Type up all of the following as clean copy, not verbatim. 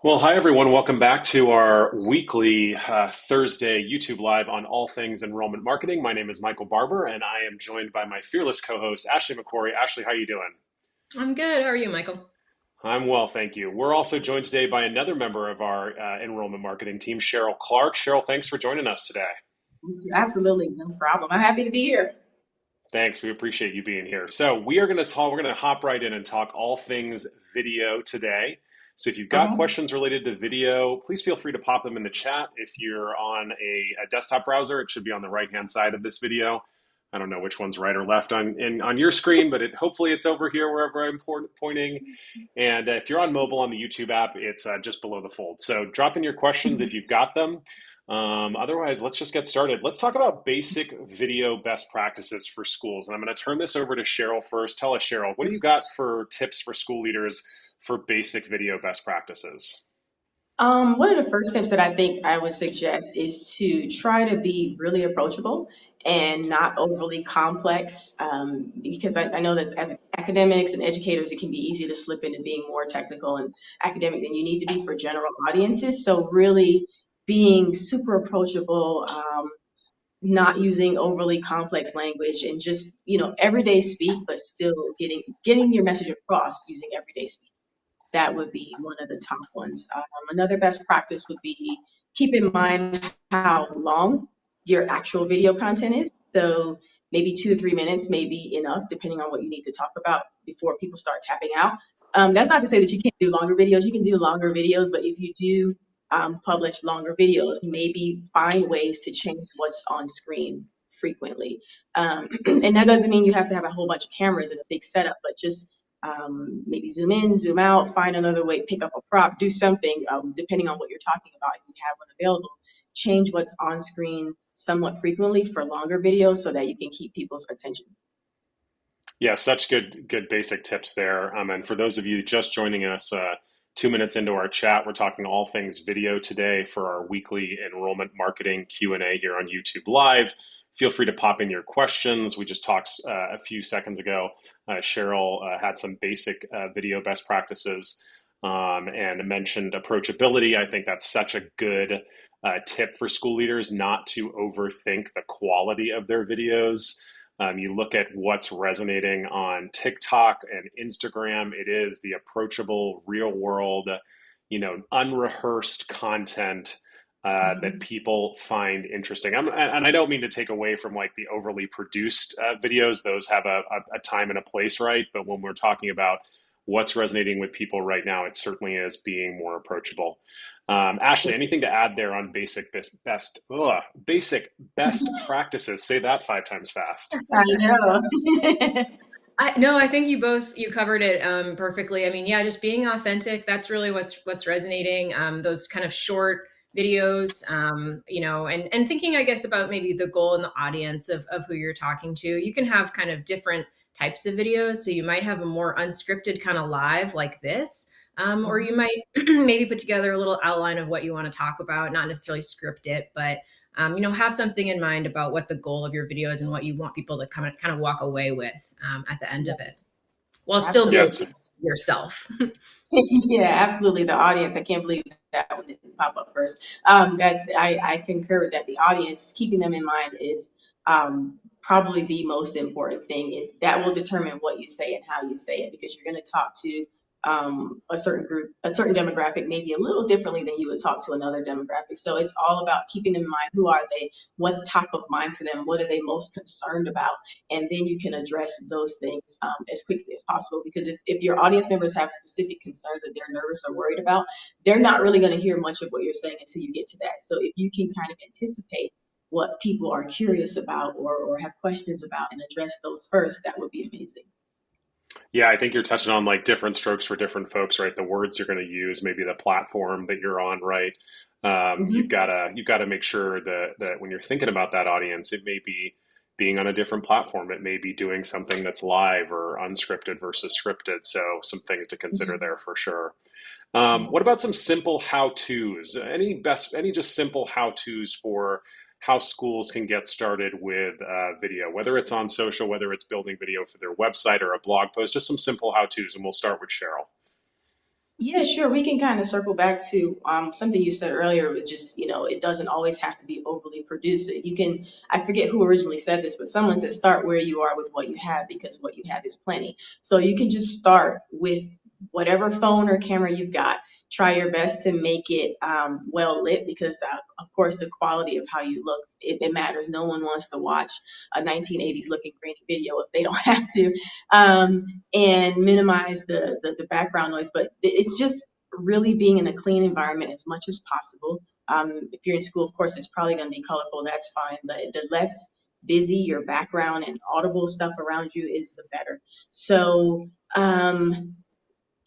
Well, hi everyone. Welcome back to our weekly Thursday YouTube Live on all things enrollment marketing. My name is Michael Barber, and I am joined by my fearless co-host Ashley McCory. Ashley, how you doing? I'm good. How are you, Michael? I'm well, thank you. We're also joined today by another member of our enrollment marketing team, Cheryl Clark. Cheryl, thanks for joining us today. Absolutely, no problem. I'm happy to be here. Thanks. We appreciate you being here. So we are going to talk, we're going to hop right in and talk all things video today. So if you've got Okay. questions related to video, please feel free to pop them in the chat. If you're on a desktop browser, it should be on the right-hand side of this video. I don't know which one's right or left on your screen, but hopefully it's over here wherever I'm pointing. And if you're on mobile on the YouTube app, it's just below the fold. So drop in your questions if you've got them. Otherwise, let's just get started. Let's talk about basic video best practices for schools. And I'm going to turn this over to Cheryl first. Tell us, Cheryl, what do you got for tips for school leaders for basic video best practices? One of the first tips that I think I would suggest is to try to be really approachable and not overly complex, because I know that as academics and educators, it can be easy to slip into being more technical and academic than you need to be for general audiences. So really being super approachable, not using overly complex language, and just everyday speak, but still getting your message across using everyday speak. That would be one of the top ones. Another best practice would be keep in mind how long your actual video content is. So maybe 2 or 3 minutes may be enough, depending on what you need to talk about before people start tapping out. That's not to say that you can't do longer videos. You can do longer videos, but if you do publish longer videos, maybe find ways to change what's on screen frequently. And that doesn't mean you have to have a whole bunch of cameras and a big setup, but just maybe zoom in, zoom out, find another way, pick up a prop, do something, depending on what you're talking about. If you have one available, change what's on screen somewhat frequently for longer videos so that you can keep people's attention. Yeah, such good basic tips there. And for those of you just joining us, 2 minutes into our chat, we're talking all things video today for our weekly enrollment marketing Q&A here on YouTube Live. Feel free to pop in your questions. We just talked a few seconds ago. Cheryl had some basic video best practices and mentioned approachability. I think that's such a good tip for school leaders not to overthink the quality of their videos. You look at what's resonating on TikTok and Instagram, it is the approachable, real world, unrehearsed content that Mhm. people find interesting. And I don't mean to take away from like the overly produced videos, those have a time and a place, right? But when we're talking about what's resonating with people right now, it certainly is being more approachable. Ashley, anything to add there on basic best practices? Say that 5 times fast. I know. No, I think you covered it perfectly. I mean, yeah, just being authentic. That's really what's resonating. Those kind of short videos, and thinking, I guess, about maybe the goal and the audience of who you're talking to. You can have kind of different types of videos. So you might have a more unscripted kind of live like this, or you Mhm. might maybe put together a little outline of what you want to talk about, not necessarily script it, but have something in mind about what the goal of your video is and what you want people to kind of walk away with at the end Yeah, of it, while still being Yes. absolutely. yourself. Yeah, absolutely. The audience, I can't believe that one didn't pop up first. That I concur with that. The audience, keeping them in mind is probably the most important thing. Is that will determine what you say and how you say it, because you're going to talk to a certain group, a certain demographic, maybe a little differently than you would talk to another demographic. So it's all about keeping in mind who are they, what's top of mind for them, what are they most concerned about, and then you can address those things as quickly as possible. Because if your audience members have specific concerns that they're nervous or worried about, they're not really going to hear much of what you're saying until you get to that. So if you can kind of anticipate what people are curious about, or have questions about, and address those first, that would be amazing. Yeah, I think you're touching on like different strokes for different folks, right? The words you're going to use, maybe the platform that you're on, right? You've Hmm. got to make sure that when you're thinking about that audience, it may be being on a different platform. It may be doing something that's live or unscripted versus scripted. So some things to consider there for sure. What about some simple how-tos? Any just simple how-tos for how schools can get started with video, whether it's on social, whether it's building video for their website or a blog post, just some simple how-tos, and we'll start with Cheryl. Yeah, sure. We can kind of circle back to something you said earlier, with just, it doesn't always have to be overly produced. You can, I forget who originally said this, but someone said start where you are with what you have because what you have is plenty. So you can just start with whatever phone or camera you've got. Try your best to make it well lit because, of course, the quality of how you look, it matters. No one wants to watch a 1980s looking grainy video if they don't have to. And minimize the background noise. But it's just really being in a clean environment as much as possible. If you're in school, of course, it's probably going to be colorful. That's fine. But the less busy your background and audible stuff around you is, the better. So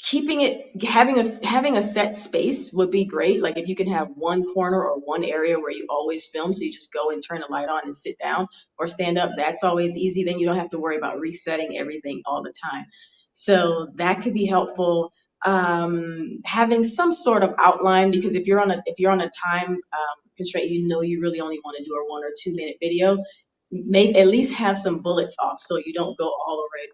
keeping it, having a set space would be great. Like if you can have one corner or one area where you always film, so you just go and turn the light on and sit down or stand up, that's always easy. Then you don't have to worry about resetting everything all the time. So that could be helpful. Having some sort of outline, because if you're on a time constraint, you really only want to do a 1 or 2 minute video. Maybe at least have some bullets off so you don't go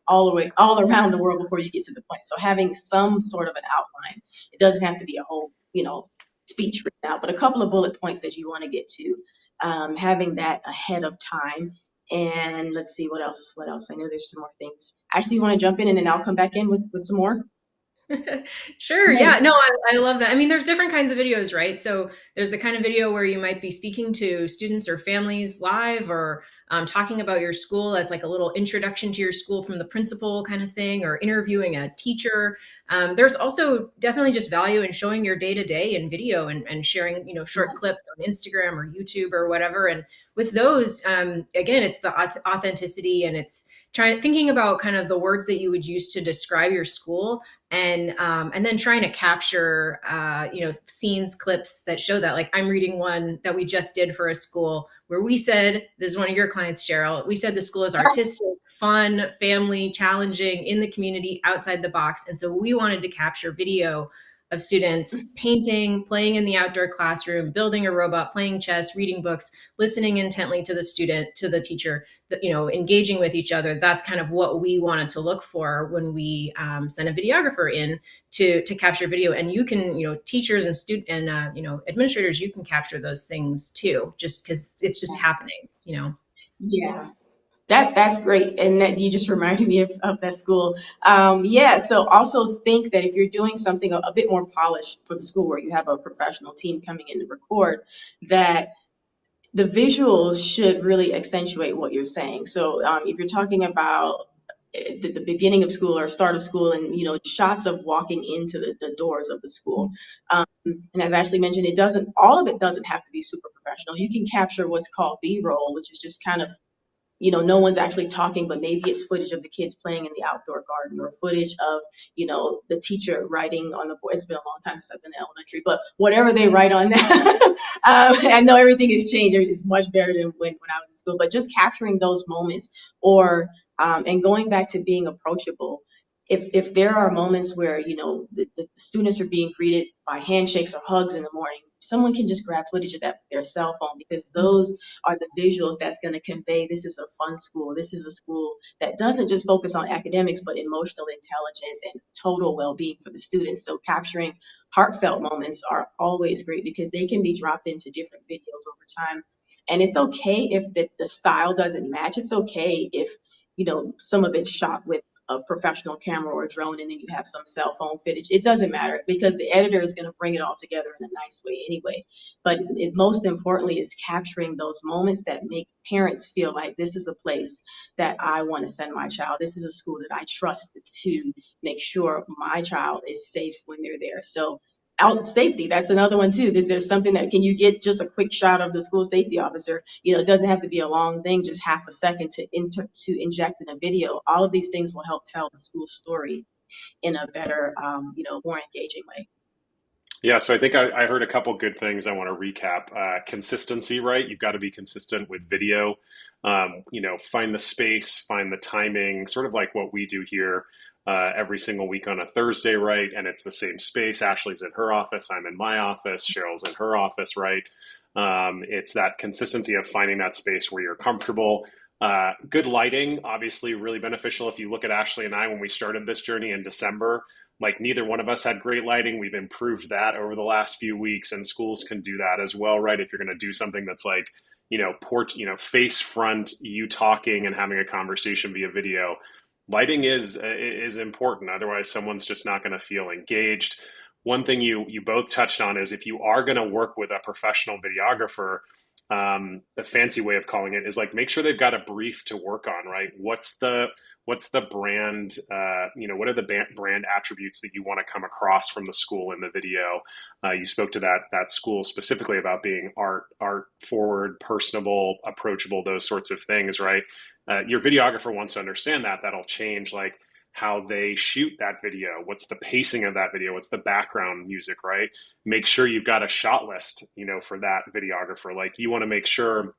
all around the world before you get to the point. So having some sort of an outline. It doesn't have to be a whole, speech written out, but a couple of bullet points that you want to get to. Having that ahead of time. And let's see what else. What else? I know there's some more things. Actually, you want to jump in and then I'll come back in with some more. Sure. Yeah. No, I love that. I mean, there's different kinds of videos, right? So there's the kind of video where you might be speaking to students or families live or talking about your school as like a little introduction to your school from the principal kind of thing, or interviewing a teacher. There's also definitely just value in showing your day to day in video and sharing, short clips on Instagram or YouTube or whatever. And with those, again, it's the authenticity, and it's thinking about kind of the words that you would use to describe your school, and then trying to capture scenes, clips that show that. Like I'm reading one that we just did for a school where we said, this is one of your clients, Cheryl, we said the school is artistic, fun, family, challenging, in the community, outside the box. And so we wanted to capture video of students painting, playing in the outdoor classroom, building a robot, playing chess, reading books, listening intently to the student, to the teacher, engaging with each other. That's kind of what we wanted to look for when we send a videographer in to capture video. And you can, teachers and student and administrators, you can capture those things too, just because it's just happening. Yeah. That's great, and that you just reminded me of that school. Yeah, so also think that if you're doing something a bit more polished for the school, where you have a professional team coming in to record, that the visuals should really accentuate what you're saying. So if you're talking about the beginning of school or start of school, and shots of walking into the doors of the school, and as Ashley mentioned, all of it doesn't have to be super professional. You can capture what's called B-roll, which is just kind of, no one's actually talking, but maybe it's footage of the kids playing in the outdoor garden, or footage of, the teacher writing on the board. It's been a long time since I've been in elementary, but whatever they write on that. I know everything has changed. It's much better than when I was in school, but just capturing those moments, or, and going back to being approachable. If there are moments where, the students are being greeted by handshakes or hugs in the morning, someone can just grab footage of that with their cell phone, because those are the visuals that's going to convey this is a fun school. This is a school that doesn't just focus on academics, but emotional intelligence and total well-being for the students. So capturing heartfelt moments are always great, because they can be dropped into different videos over time. And it's okay if the style doesn't match. It's okay if, some of it's shot with a professional camera or a drone, and then you have some cell phone footage. It doesn't matter, because the editor is going to bring it all together in a nice way anyway. But most importantly is capturing those moments that make parents feel like this is a place that I want to send my child. This is a school that I trust to make sure my child is safe when they're there. So out safety, that's another one too. Is there something that, can you get just a quick shot of the school safety officer? It doesn't have to be a long thing, just half a second to inject in a video. All of these things will help tell the school story in a better, more engaging way. Yeah, so I think I heard a couple good things I want to recap. Consistency, right? You've got to be consistent with video. Find the space, find the timing, sort of like what we do here every single week on a Thursday, right? And it's the same space. Ashley's in her office, I'm in my office, Cheryl's in her office, right? It's that consistency of finding that space where you're comfortable. Good lighting, obviously, really beneficial. If you look at Ashley and I when we started this journey in December, Like neither one of us had great lighting. We've improved that over the last few weeks, and schools can do that as well, right? If you're going to do something that's like, face front, you talking and having a conversation via video, lighting is important. Otherwise, someone's just not going to feel engaged. One thing you both touched on is if you are going to work with a professional videographer, a fancy way of calling it is like make sure they've got a brief to work on, right? What's the brand, what are the brand attributes that you want to come across from the school in the video? You spoke to that school specifically about being art forward, personable, approachable, those sorts of things, right? Your videographer wants to understand that. That'll change like how they shoot that video. What's the pacing of that video? What's the background music, right? Make sure you've got a shot list, for that videographer. Like you want to make sure,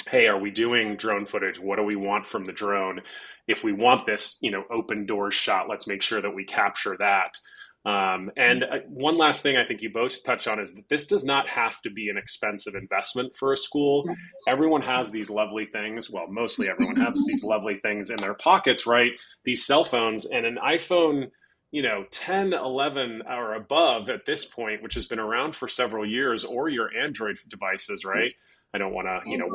hey, are we doing drone footage? What do we want from the drone? If we want this, open door shot, let's make sure that we capture that. And one last thing I think you both touched on is that this does not have to be an expensive investment for a school. Everyone has these lovely things. Well, mostly everyone has these lovely things in their pockets, right? These cell phones and an iPhone, 10, 11 or above at this point, which has been around for several years, or your Android devices, right? I don't want to,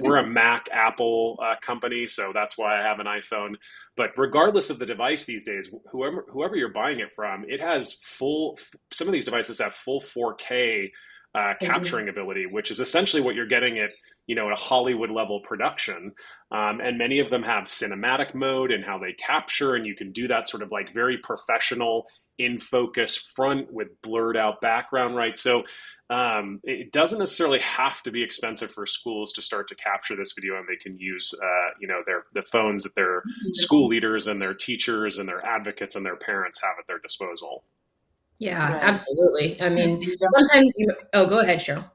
we're a Mac Apple company, so that's why I have an iPhone. But regardless of the device these days, whoever you're buying it from, it has some of these devices have full 4K capturing ability, which is essentially what you're getting at, at a Hollywood level production. And many of them have cinematic mode and how they capture, and you can do that sort of like very professional in focus front with blurred out background, right? So it doesn't necessarily have to be expensive for schools to start to capture this video, and they can use, the phones that their school leaders and their teachers and their advocates and their parents have at their disposal. Yeah, Right. absolutely. I mean, sometimes oh, go ahead, Cheryl.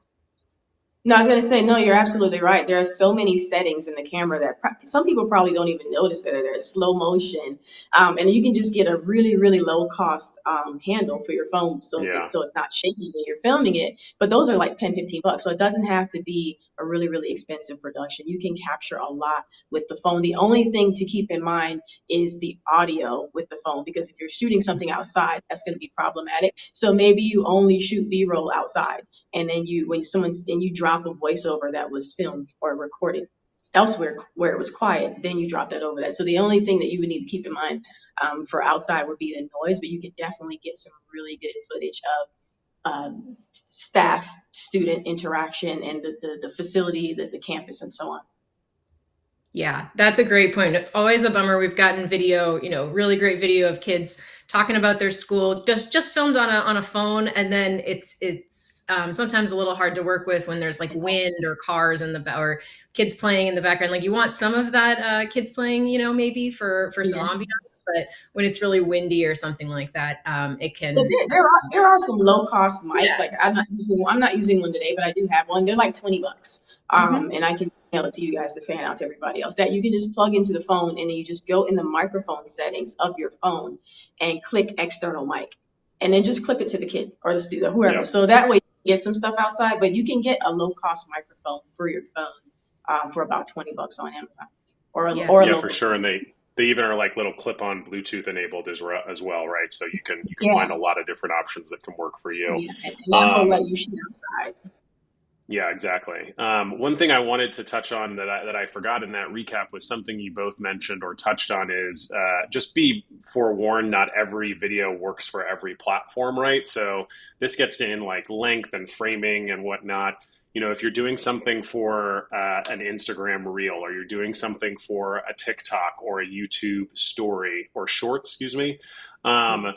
No, I was going to say, no, you're absolutely right. There are so many settings in the camera that some people probably don't even notice that there's slow motion. And you can just get a really, really low cost handle for your phone Yeah. so it's not shaky when you're filming it. But those are like 10, 15 bucks. So it doesn't have to be a really, really expensive production. You can capture a lot with the phone. The only thing to keep in mind is the audio with the phone, because if you're shooting something outside, that's going to be problematic. So maybe you only shoot B-roll outside, and then you drop a voiceover that was filmed or recorded elsewhere where it was quiet, then you drop that over that. So the only thing that you would need to keep in mind for outside would be the noise, but you could definitely get some really good footage of staff student interaction and the facility, the campus, and so on. Yeah, that's a great point. It's always a bummer. We've gotten video, really great video of kids talking about their school, just filmed on a phone, and then it's sometimes a little hard to work with when there's like wind or cars or kids playing in the background. Like you want some of that kids playing, maybe for some Yeah. ambiance, but when it's really windy or something like that, it But can. there are some low cost mics. Yeah. Like I'm not using one today, but I do have one. They're like 20 bucks. Mhm. And I can email it to you guys to fan out to everybody else. That you can just plug into the phone, and then you just go in the microphone settings of your phone and click external mic, and then just clip it to the kid or the student, whoever. Yep. So that way you can get some stuff outside, but you can get a low cost microphone for your phone for about 20 bucks on Amazon Yeah. or Yeah, for local. sure. And they even are like little clip-on Bluetooth enabled as well, right? So you can Yeah, find a lot of different options that can work for you. yeah, and that will let Um, you shoot outside. yeah, exactly. One thing I wanted to touch on that I forgot in that recap was something you both mentioned or touched on is just be forewarned. Not every video works for every platform, right? So this gets in like length and framing and whatnot. If you're doing something for an Instagram reel, or you're doing something for a TikTok or a YouTube story or short, excuse me, um,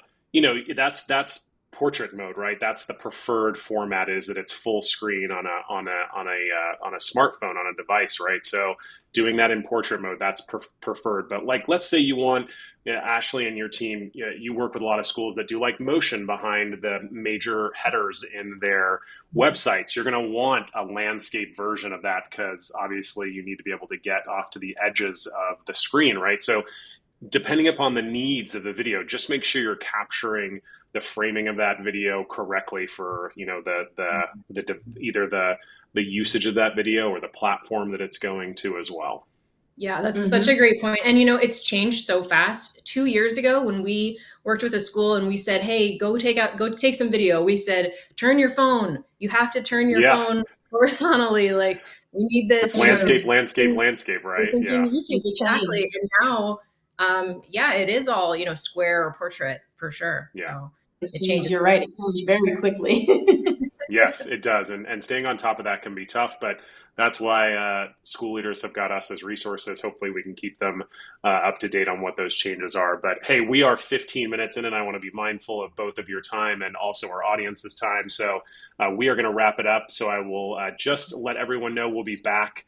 that's portrait mode, right? That's the preferred format, is that it's full screen on a smartphone, on a device, right? So doing that in portrait mode, that's preferred. But like, let's say you want, Ashley and your team, you work with a lot of schools that do like motion behind the major headers in their websites. You're going to want a landscape version of that, because obviously you need to be able to get off to the edges of the screen, right? So depending upon the needs of the video, just make sure you're capturing the framing of that video correctly for either the usage of that video or the platform that it's going to as well. Yeah, that's such a Hmm. great point. And it's changed so fast. 2 years ago, when we worked with a school and we said, "Hey, go take some video," we said, "Turn your phone. You have to turn your Yeah. phone horizontally. Like we need For this." Landscape, sure. landscape, landscape, We're right? thinking Yeah. YouTube It's exactly. changed. And now, yeah, it is all square or portrait for sure. Yeah. So It's it changed. changes. You're right. It changed very quickly. Yes, it does. And staying on top of that can be tough, but that's why school leaders have got us as resources. Hopefully, we can keep them up to date on what those changes are. But hey, we are 15 minutes in, and I want to be mindful of both of your time and also our audience's time. So we are going to wrap it up. So I will just let everyone know we'll be back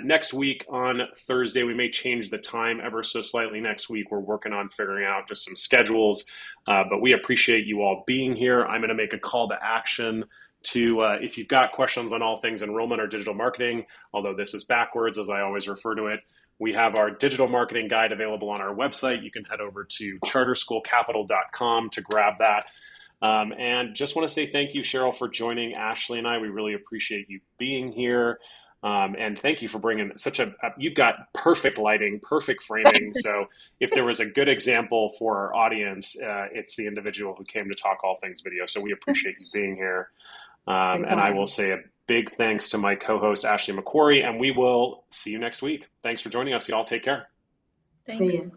next week on Thursday. We may change the time ever so slightly next week. We're working on figuring out just some schedules, but we appreciate you all being here. I'm going to make a call to action to if you've got questions on all things enrollment or digital marketing, although this is backwards as I always refer to it, we have our digital marketing guide available on our website. You can head over to charterschoolcapital.com to grab that. And just want to say thank you, Cheryl, for joining Ashley and I. We really appreciate you being here. And thank you for bringing you've got perfect lighting, perfect framing. So if there was a good example for our audience, it's the individual who came to talk all things video. So we appreciate you being here. Very And I kind. will say a big thanks to my co-host, Ashley McQuarrie, and we will see you next week. Thanks for joining us. Y'all take care. See Thanks. you.